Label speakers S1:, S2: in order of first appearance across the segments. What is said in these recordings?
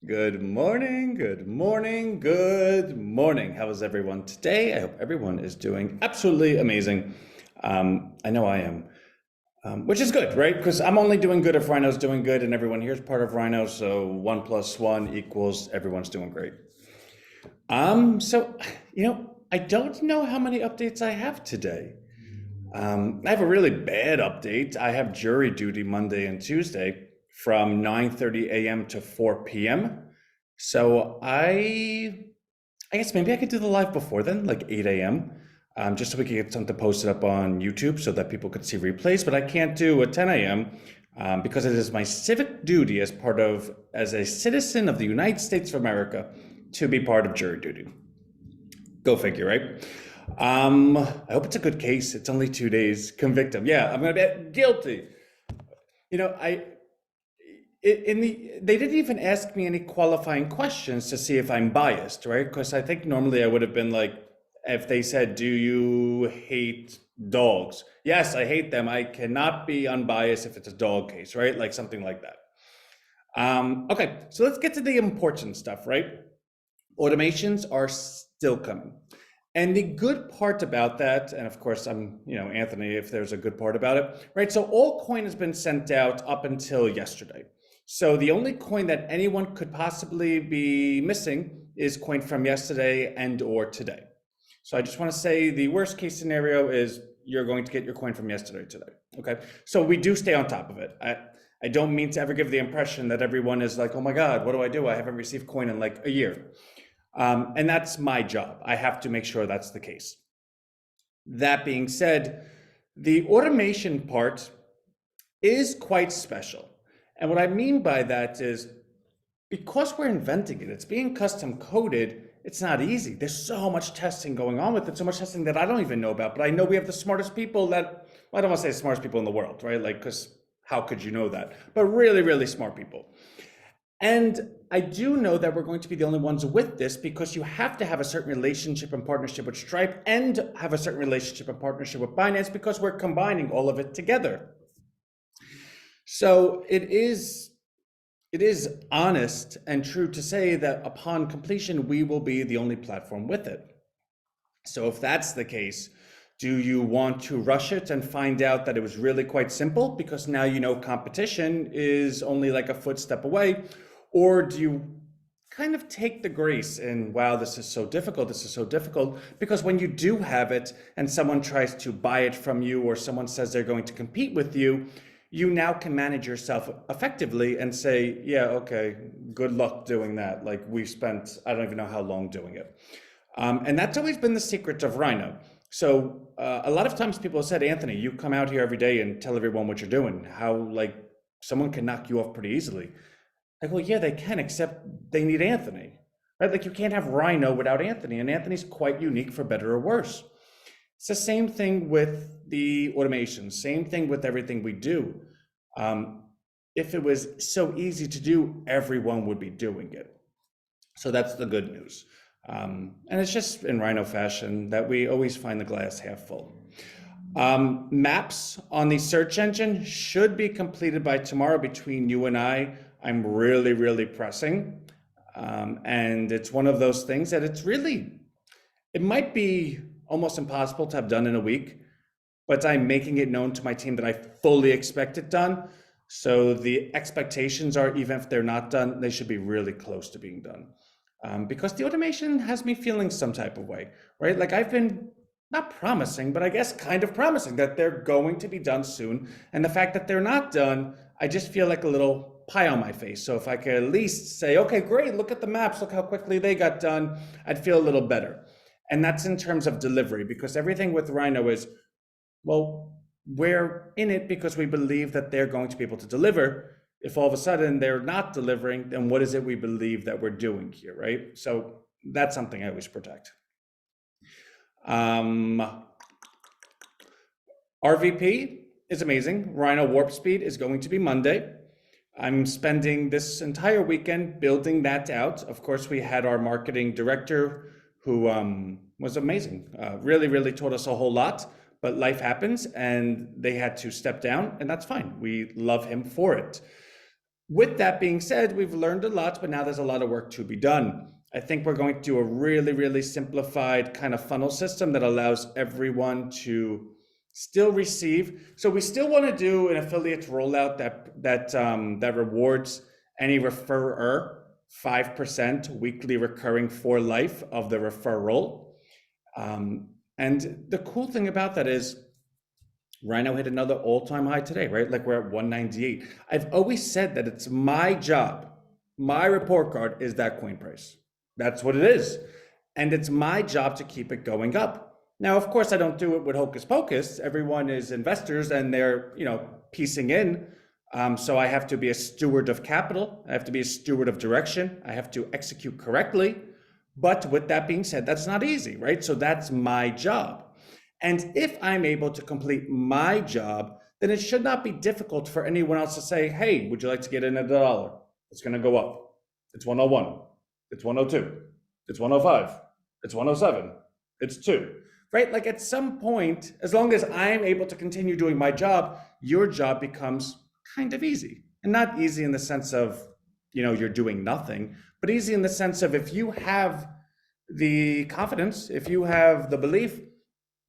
S1: Good morning, good morning, good morning. How is everyone today? I hope everyone is doing absolutely amazing. I know I am, which is good, right? Because I'm only doing good if Rhino's doing good and everyone here is part of Rhino. So 1 + 1 equals everyone's doing great. I don't know how many updates I have today. I have a really bad update. I have jury duty Monday and Tuesday from 9:30 a.m. to 4 p.m. So I guess maybe I could do the live before then, like 8 a.m. Just so we could get something posted up on YouTube so that people could see replays. But I can't do at 10 a.m. Because it is my civic duty as a citizen of the United States of America to be part of jury duty. Go figure, right? I hope it's a good case. It's only 2 days. Convict him. Yeah, I'm gonna be guilty. You know, they didn't even ask me any qualifying questions to see if I'm biased, right? Because I think normally I would have been like, if they said, "Do you hate dogs?" Yes, I hate them. I cannot be unbiased if it's a dog case, right? Like something like that. Okay, so let's get to the important stuff, right? Automations are still coming. And the good part about that, and of course, Anthony, if there's a good part about it, right? So all coin has been sent out up until yesterday. So the only coin that anyone could possibly be missing is coin from yesterday and or today. So I just want to say the worst case scenario is you're going to get your coin from yesterday today. Okay. So we do stay on top of it. I don't mean to ever give the impression that everyone is like, oh my God, what do? I haven't received coin in like a year. And that's my job. I have to make sure that's the case. That being said, the automation part is quite special. And what I mean by that is because we're inventing it, it's being custom coded, it's not easy. There's so much testing going on with it, so much testing that I don't even know about. But I know we have the smartest people well, I don't want to say the smartest people in the world, right? Like, because how could you know that? But really, really smart people. And I do know that we're going to be the only ones with this because you have to have a certain relationship and partnership with Stripe and have a certain relationship and partnership with Binance because we're combining all of it together. So it is honest and true to say that upon completion, we will be the only platform with it. So if that's the case, do you want to rush it and find out that it was really quite simple because now you know competition is only like a footstep away? Or do you kind of take the grace and, wow, this is so difficult, because when you do have it and someone tries to buy it from you or someone says they're going to compete with you, you now can manage yourself effectively and say, yeah, okay, good luck doing that. Like we spent, I don't even know how long doing it. And that's always been the secret of Rhino. So a lot of times people have said, Anthony, you come out here every day and tell everyone what you're doing, how like someone can knock you off pretty easily. Like, well, yeah, they can, except they need Anthony, right? Like you can't have Rhino without Anthony, and Anthony's quite unique for better or worse. It's the same thing with the automation, same thing with everything we do. If it was so easy to do, everyone would be doing it. So that's the good news. And it's just in Rhino fashion that we always find the glass half full. Maps on the search engine should be completed by tomorrow between you and I. I'm really, really pressing. And it's one of those things that it might be almost impossible to have done in a week, but I'm making it known to my team that I fully expect it done. So the expectations are, even if they're not done, they should be really close to being done. Because the automation has me feeling some type of way, right? Like I've been not promising, but I guess kind of promising that they're going to be done soon. And the fact that they're not done, I just feel like a little pie on my face. So if I could at least say, okay, great, look at the maps, look how quickly they got done, I'd feel a little better. And that's in terms of delivery, because everything with Rhino is, well, we're in it because we believe that they're going to be able to deliver. If all of a sudden they're not delivering, then what is it we believe that we're doing here, right? So that's something I always protect. RVP is amazing. Rhino Warp Speed is going to be Monday. I'm spending this entire weekend building that out. Of course, we had our marketing director who was amazing. Really, really taught us a whole lot, but life happens and they had to step down, and that's fine. We love him for it. With that being said, we've learned a lot, but now there's a lot of work to be done. I think we're going to do a really, really simplified kind of funnel system that allows everyone to still receive. So we still want to do an affiliate rollout that rewards any referrer 5% weekly recurring for life of the referral. And the cool thing about that is RHINO hit another all-time high today, right? Like we're at 198. I've always said that it's my job. My report card is that coin price. That's what it is. And it's my job to keep it going up. Now, of course, I don't do it with hocus pocus. Everyone is investors and they're, piecing in. So I have to be a steward of capital. I have to be a steward of direction. I have to execute correctly. But with that being said, that's not easy, right? So that's my job. And if I'm able to complete my job, then it should not be difficult for anyone else to say, hey, would you like to get in at a dollar? It's going to go up. It's 101. It's 102. It's 105. It's 107. It's 2. Right? Like at some point, as long as I'm able to continue doing my job, your job becomes kind of easy. And not easy in the sense of, you're doing nothing, but easy in the sense of if you have the confidence, if you have the belief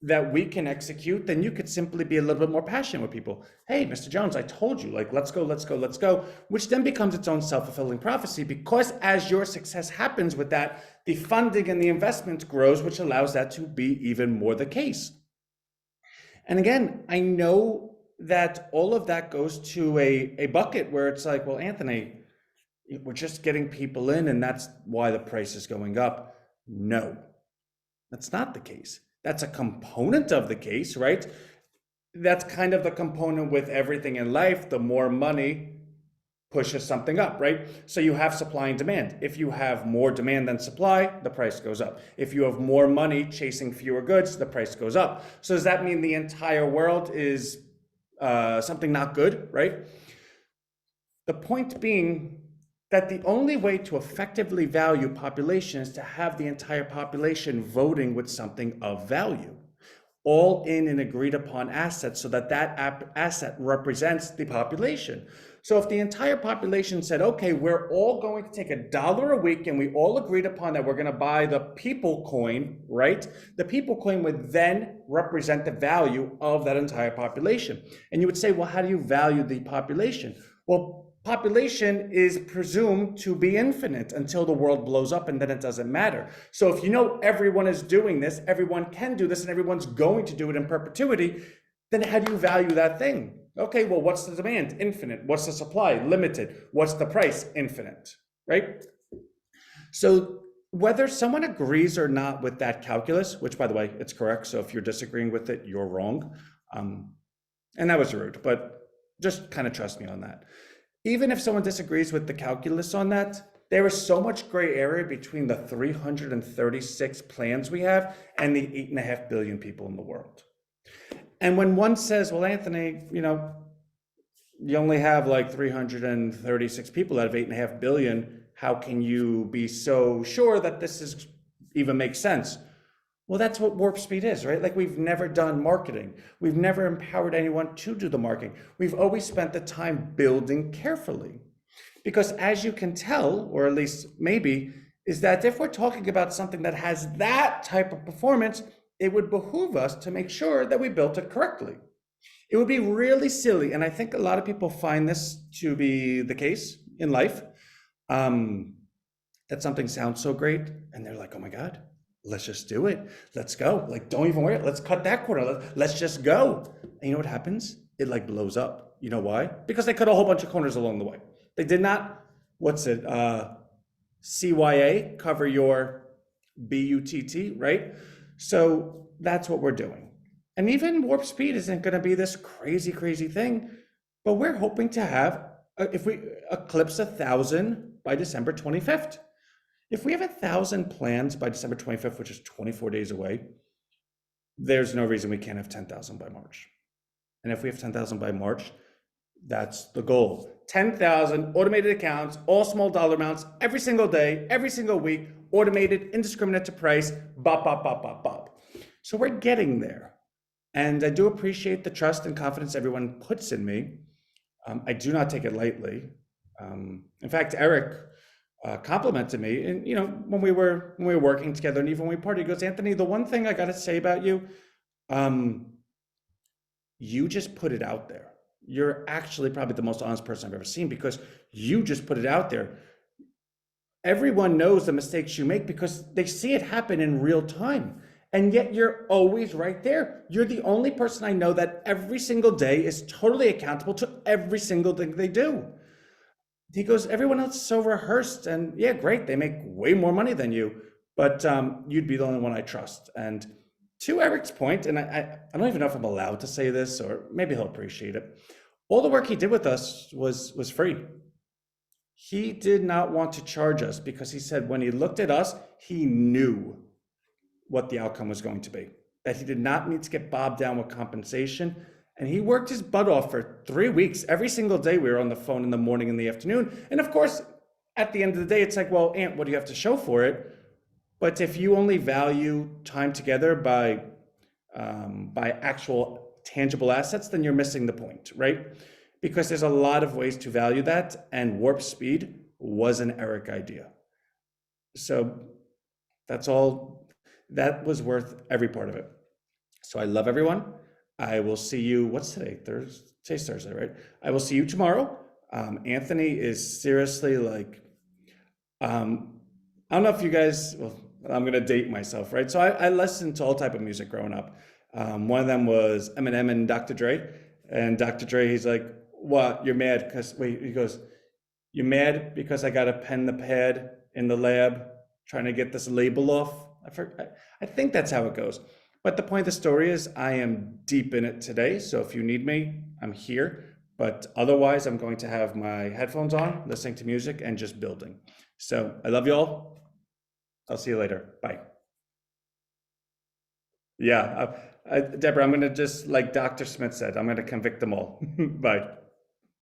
S1: that we can execute, then you could simply be a little bit more passionate with people. Hey, Mr. Jones, I told you, like, let's go, let's go, let's go, which then becomes its own self-fulfilling prophecy because as your success happens with that, the funding and the investment grows, which allows that to be even more the case. And again, I know that all of that goes to a bucket where it's like, well, Anthony, we're just getting people in and that's why the price is going up. No, that's not the case. That's a component of the case, right? That's kind of the component with everything in life. The more money pushes something up, right? So you have supply and demand. If you have more demand than supply, the price goes up. If you have more money chasing fewer goods, the price goes up. So does that mean the entire world is something not good, right? The point being that the only way to effectively value population is to have the entire population voting with something of value, all in an agreed upon asset so that that asset represents the population. So if the entire population said, okay, we're all going to take $1 a week and we all agreed upon that we're going to buy the people coin, right? The people coin would then represent the value of that entire population. And you would say, well, how do you value the population? Well, population is presumed to be infinite until the world blows up and then it doesn't matter. So if everyone is doing this, everyone can do this, and everyone's going to do it in perpetuity, then how do you value that thing? Okay, well, what's the demand? Infinite. What's the supply? Limited. What's the price? Infinite, right? So whether someone agrees or not with that calculus, which by the way, it's correct. So if you're disagreeing with it, you're wrong. And that was rude, but just kind of trust me on that. Even if someone disagrees with the calculus on that, there is so much gray area between the 336 plans we have and the 8.5 billion people in the world. And when one says, well, Anthony, you only have like 336 people out of 8.5 billion, how can you be so sure that this even makes sense? Well, that's what warp speed is, right? Like we've never done marketing. We've never empowered anyone to do the marketing. We've always spent the time building carefully. Because as you can tell, or at least maybe, is that if we're talking about something that has that type of performance, it would behoove us to make sure that we built it correctly. It would be really silly, and I think a lot of people find this to be the case in life, that something sounds so great, and they're like, oh my God, let's just do it. Let's go. Like, don't even worry. Let's cut that corner. Let's just go. And you know what happens? It like blows up. You know why? Because they cut a whole bunch of corners along the way. They did not, CYA, cover your BUTT, right? So that's what we're doing. And even warp speed isn't going to be this crazy, crazy thing, but we're hoping to have, if we eclipse 1,000 by December 25th. If we have 1,000 plans by December 25th, which is 24 days away, there's no reason we can't have 10,000 by March. And if we have 10,000 by March, that's the goal. 10,000 automated accounts, all small dollar amounts, every single day, every single week, automated, indiscriminate to price, bop, bop, bop, bop, bop. So we're getting there. And I do appreciate the trust and confidence everyone puts in me. I do not take it lightly. In fact, Eric complimented me, and when we were working together, and even when we partied, he goes, Anthony, the one thing I got to say about you, um, you just put it out there. You're actually probably the most honest person I've ever seen because you just put it out there. Everyone knows the mistakes you make because they see it happen in real time. And yet you're always right there. You're the only person I know that every single day is totally accountable to every single thing they do. He goes, everyone else is so rehearsed, and yeah, great, they make way more money than you, but you'd be the only one I trust. And to Eric's point, and I don't even know if I'm allowed to say this, or maybe he'll appreciate it. All the work he did with us was free. He did not want to charge us because he said when he looked at us, he knew what the outcome was going to be, that he did not need to get bogged down with compensation. And he worked his butt off for 3 weeks. Every single day we were on the phone in the morning and the afternoon. And of course, at the end of the day, it's like, well, Ant, what do you have to show for it? But if you only value time together by actual tangible assets, then you're missing the point, right? Because there's a lot of ways to value that, and warp speed was an Eric idea. So that's all. That was worth every part of it. So I love everyone. I will see you. What's today? Thursday. Today's Thursday, right? I will see you tomorrow. Anthony is seriously like, I don't know if you guys. Well, I'm gonna date myself, right? So I listened to all type of music growing up. One of them was Eminem and Dr. Dre. And Dr. Dre, he's like, "What? You're mad because wait?" He goes, "You're mad because I got to pen the pad in the lab trying to get this label off." I think that's how it goes. But the point of the story is I am deep in it today. So if you need me, I'm here. But otherwise, I'm going to have my headphones on, listening to music and just building. So I love you all. I'll see you later. Bye. Yeah. Deborah, I'm going to just, like Dr. Smith said, I'm going to convict them all. Bye.